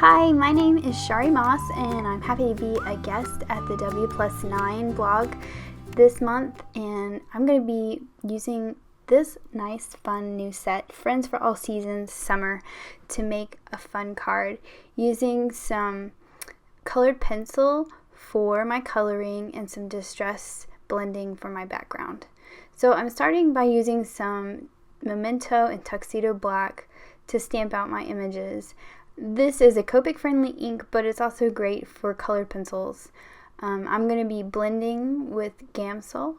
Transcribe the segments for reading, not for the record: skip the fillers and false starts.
Hi, my name is Chari Moss and I'm happy to be a guest at the W+9 blog this month, and I'm going to be using this nice fun new set, Friends for All Seasons Summer, to make a fun card using some colored pencil for my coloring and some distress blending for my background. So I'm starting by using some Memento and Tuxedo Black to stamp out my images. This is a Copic friendly ink, but it's also great for colored pencils. I'm going to be blending with Gamsol,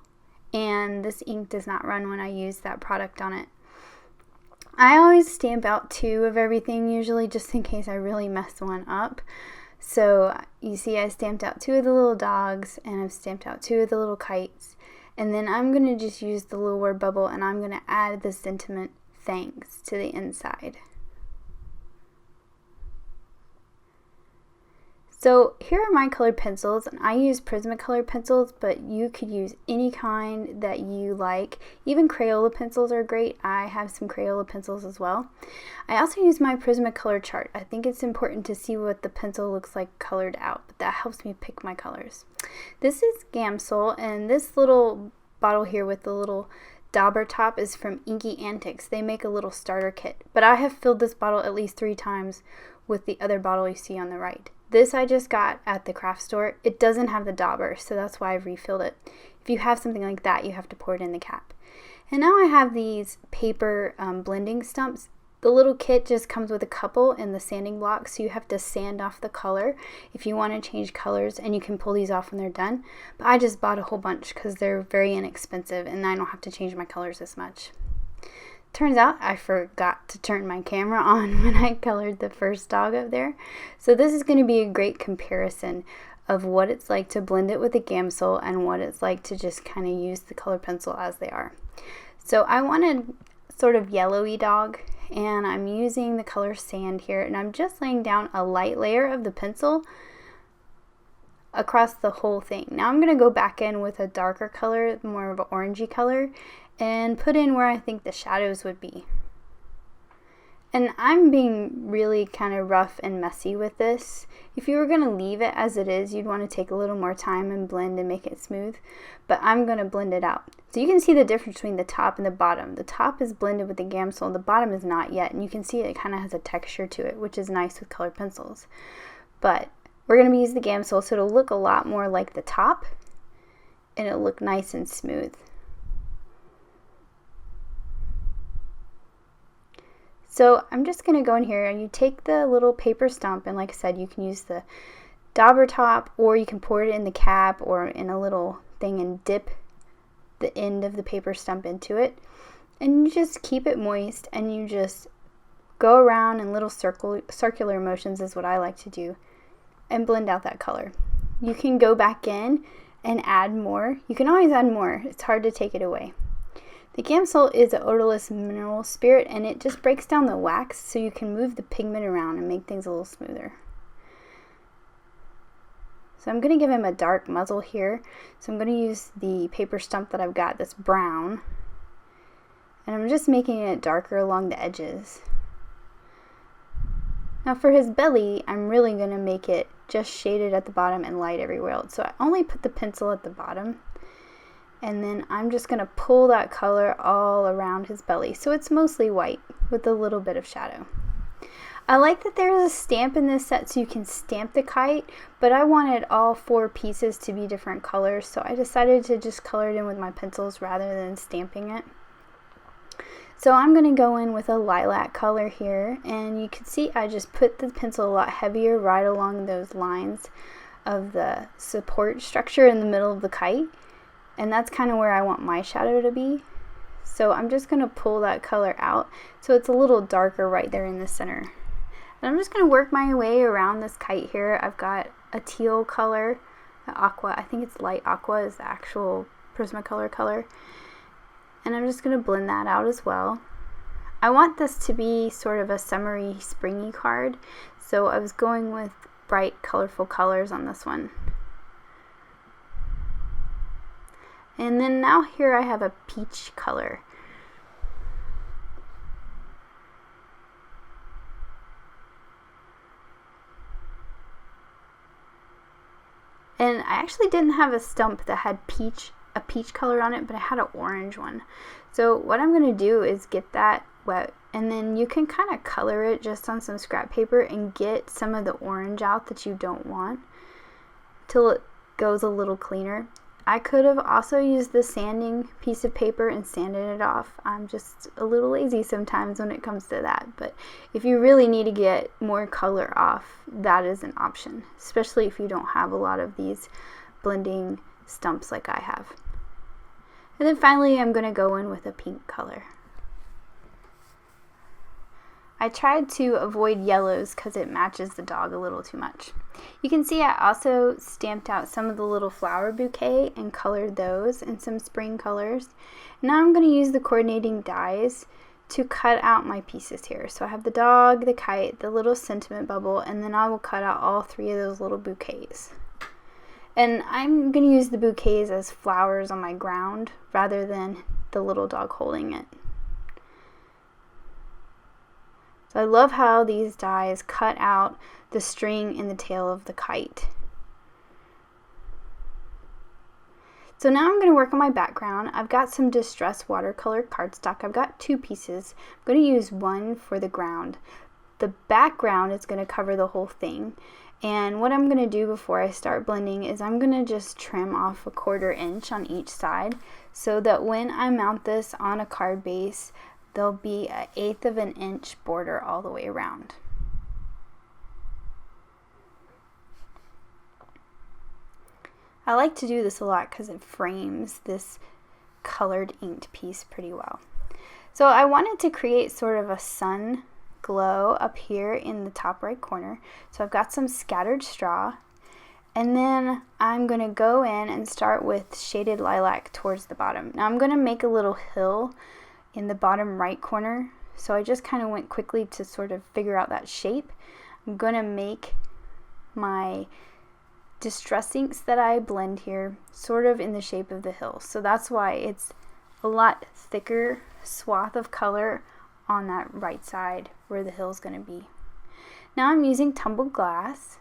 and this ink does not run when I use that product on it. I always stamp out 2 of everything, usually, just in case I really mess one up. So you see I stamped out 2 of the little dogs, and I've stamped out 2 of the little kites. And then I'm going to just use the little word bubble, and I'm going to add the sentiment thanks to the inside. So here are my colored pencils, and I use Prismacolor pencils, but you could use any kind that you like. Even Crayola pencils are great. I have some Crayola pencils as well. I also use my Prismacolor chart. I think it's important to see what the pencil looks like colored out, but that helps me pick my colors. This is Gamsol, and this little bottle here with the little dauber top is from Inky Antics. They make a little starter kit, but I have filled this bottle at least 3 times with the other bottle you see on the right. This I just got at the craft store. It doesn't have the dauber, so that's why I've refilled it. If you have something like that, you have to pour it in the cap. And now I have these paper blending stumps. The little kit just comes with a couple and the sanding block, so you have to sand off the color if you want to change colors, and you can pull these off when they're done. But I just bought a whole bunch because they're very inexpensive and I don't have to change my colors as much. Turns out I forgot to turn my camera on when I colored the first dog up there. So this is going to be a great comparison of what it's like to blend it with a Gamsol and what it's like to just kind of use the colored pencil as they are. So I wanted sort of yellowy dog, and I'm using the color sand here, and I'm just laying down a light layer of the pencil across the whole thing. Now I'm going to go back in with a darker color, more of an orangey color, and put in where I think the shadows would be. And I'm being really kind of rough and messy with this. If you were going to leave it as it is, you'd want to take a little more time and blend and make it smooth, but I'm going to blend it out. So you can see the difference between the top and the bottom. The top is blended with the Gamsol, the bottom is not yet, and you can see it kind of has a texture to it, which is nice with colored pencils. But we're going to use the Gamsol, so it'll look a lot more like the top, and it'll look nice and smooth. So I'm just going to go in here, and you take the little paper stump, and like I said, you can use the dauber top, or you can pour it in the cap or in a little thing and dip the end of the paper stump into it. And you just keep it moist, and you just go around in little circular motions is what I like to do, and blend out that color. You can go back in and add more. You can always add more. It's hard to take it away. The Gamsol is an odorless mineral spirit, and it just breaks down the wax so you can move the pigment around and make things a little smoother. So I'm going to give him a dark muzzle here. So I'm going to use the paper stump that I've got that's brown, and I'm just making it darker along the edges. Now for his belly, I'm really going to make it just shaded at the bottom and light everywhere else. So I only put the pencil at the bottom, and then I'm just going to pull that color all around his belly. So it's mostly white with a little bit of shadow. I like that there's a stamp in this set so you can stamp the kite, but I wanted all 4 pieces to be different colors, so I decided to just color it in with my pencils rather than stamping it. So I'm going to go in with a lilac color here, and you can see I just put the pencil a lot heavier right along those lines of the support structure in the middle of the kite. And that's kind of where I want my shadow to be. So I'm just going to pull that color out so it's a little darker right there in the center. And I'm just going to work my way around this kite here. I've got a teal color, aqua, I think it's light aqua is the actual Prismacolor color. And I'm just going to blend that out as well. I want this to be sort of a summery, springy card, so I was going with bright, colorful colors on this one. And then now here I have a peach color. And I actually didn't have a stump that had a peach color on it, but I had an orange one. So what I'm going to do is get that wet, and then you can kind of color it just on some scrap paper and get some of the orange out that you don't want till it goes a little cleaner. I could have also used the sanding piece of paper and sanded it off. I'm just a little lazy sometimes when it comes to that, but if you really need to get more color off, that is an option, especially if you don't have a lot of these blending stumps like I have. And then finally I'm going to go in with a pink color. I tried to avoid yellows because it matches the dog a little too much. You can see I also stamped out some of the little flower bouquet and colored those in some spring colors. Now I'm going to use the coordinating dies to cut out my pieces here. So I have the dog, the kite, the little sentiment bubble, and then I will cut out all 3 of those little bouquets. And I'm going to use the bouquets as flowers on my ground rather than the little dog holding it. So I love how these dies cut out the string in the tail of the kite. So now I'm going to work on my background. I've got some distress watercolor cardstock. I've got 2 pieces. I'm going to use one for the ground. The background is going to cover the whole thing. And what I'm going to do before I start blending is I'm going to just trim off a 1/4 inch on each side so that when I mount this on a card base, there'll be an 1/8 of an inch border all the way around. I like to do this a lot because it frames this colored inked piece pretty well. So I wanted to create sort of a sun glow up here in the top right corner. So I've got some scattered straw, and then I'm going to go in and start with shaded lilac towards the bottom. Now I'm going to make a little hill in the bottom right corner, so I just kind of went quickly to sort of figure out that shape. I'm going to make my distress inks that I blend here sort of in the shape of the hill, so that's why it's a lot thicker swath of color on that right side where the hill is going to be. Now I'm using tumbled glass.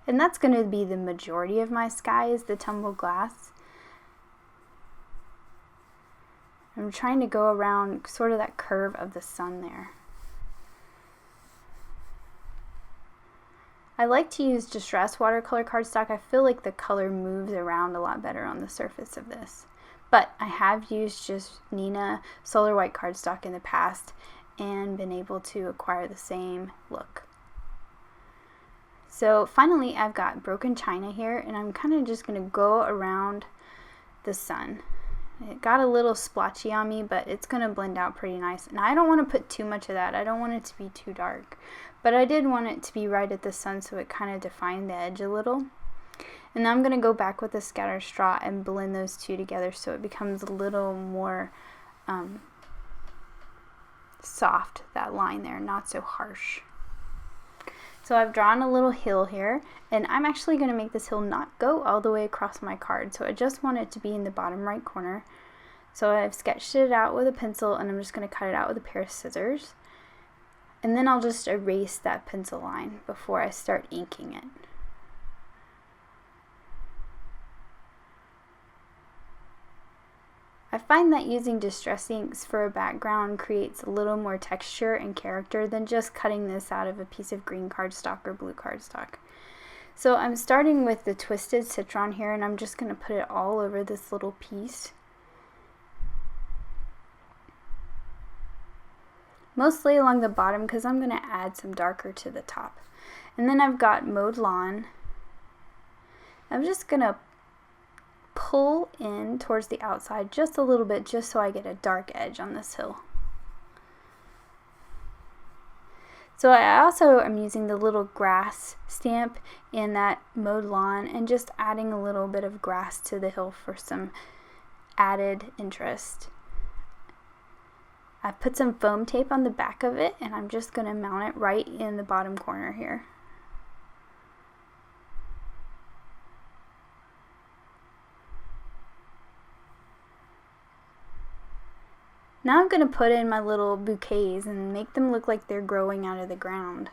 And that's going to be the majority of my sky, is the tumbled glass. I'm trying to go around sort of that curve of the sun there. I like to use distress watercolor cardstock. I feel like the color moves around a lot better on the surface of this. But I have used just Nina Solar White cardstock in the past and been able to acquire the same look. So finally I've got broken china here, and I'm kind of just going to go around the sun. It got a little splotchy on me, but it's going to blend out pretty nice. And I don't want to put too much of that. I don't want it to be too dark. But I did want it to be right at the sun so it kind of defined the edge a little. And now I'm going to go back with the scattered straw and blend those 2 together so it becomes a little more soft, that line there, not so harsh. So I've drawn a little hill here, and I'm actually going to make this hill not go all the way across my card. So I just want it to be in the bottom right corner. So I've sketched it out with a pencil, and I'm just going to cut it out with a pair of scissors. And then I'll just erase that pencil line before I start inking it. I find that using distress inks for a background creates a little more texture and character than just cutting this out of a piece of green cardstock or blue cardstock. So I'm starting with the twisted citron here, and I'm just going to put it all over this little piece. Mostly along the bottom because I'm going to add some darker to the top. And then I've got mowed lawn. I'm just going to pull in towards the outside just a little bit, just so I get a dark edge on this hill. So I also am using the little grass stamp in that mowed lawn and just adding a little bit of grass to the hill for some added interest. I put some foam tape on the back of it, and I'm just going to mount it right in the bottom corner here. Now I'm going to put in my little bouquets and make them look like they're growing out of the ground.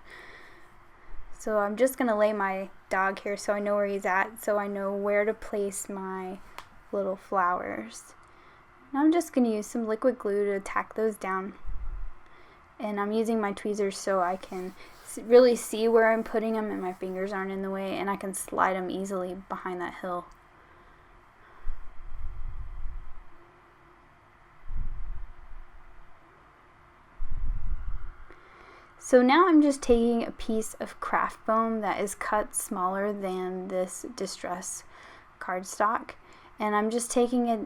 So I'm just going to lay my dog here so I know where he's at, so I know where to place my little flowers. Now I'm just going to use some liquid glue to tack those down. And I'm using my tweezers so I can really see where I'm putting them and my fingers aren't in the way, and I can slide them easily behind that hill. So now I'm just taking a piece of craft foam that is cut smaller than this distress cardstock, and I'm just taking a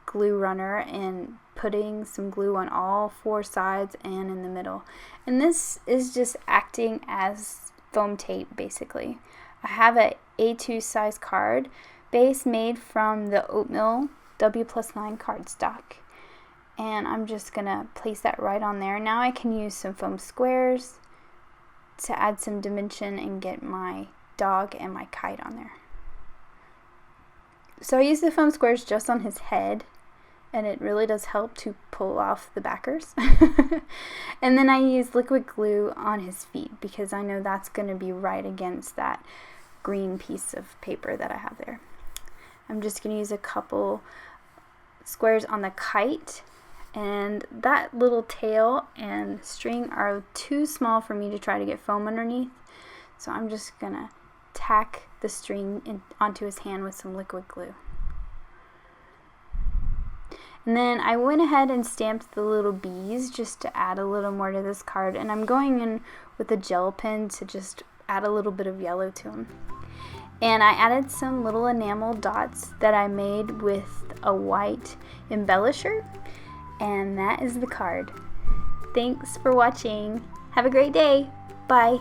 glue runner and putting some glue on all four sides and in the middle. And this is just acting as foam tape basically. I have a A2 size card base made from the oatmeal W+9 cardstock. And I'm just gonna place that right on there. Now I can use some foam squares to add some dimension and get my dog and my kite on there. So I use the foam squares just on his head, and it really does help to pull off the backers. And then I use liquid glue on his feet because I know that's gonna be right against that green piece of paper that I have there. I'm just gonna use a couple squares on the kite, and that little tail and string are too small for me to try to get foam underneath, so I'm just gonna tack the string onto his hand with some liquid glue. And then I went ahead and stamped the little bees just to add a little more to this card, and I'm going in with a gel pen to just add a little bit of yellow to them. And I added some little enamel dots that I made with a white embellisher. And that is the card. Thanks for watching. Have a great day. Bye.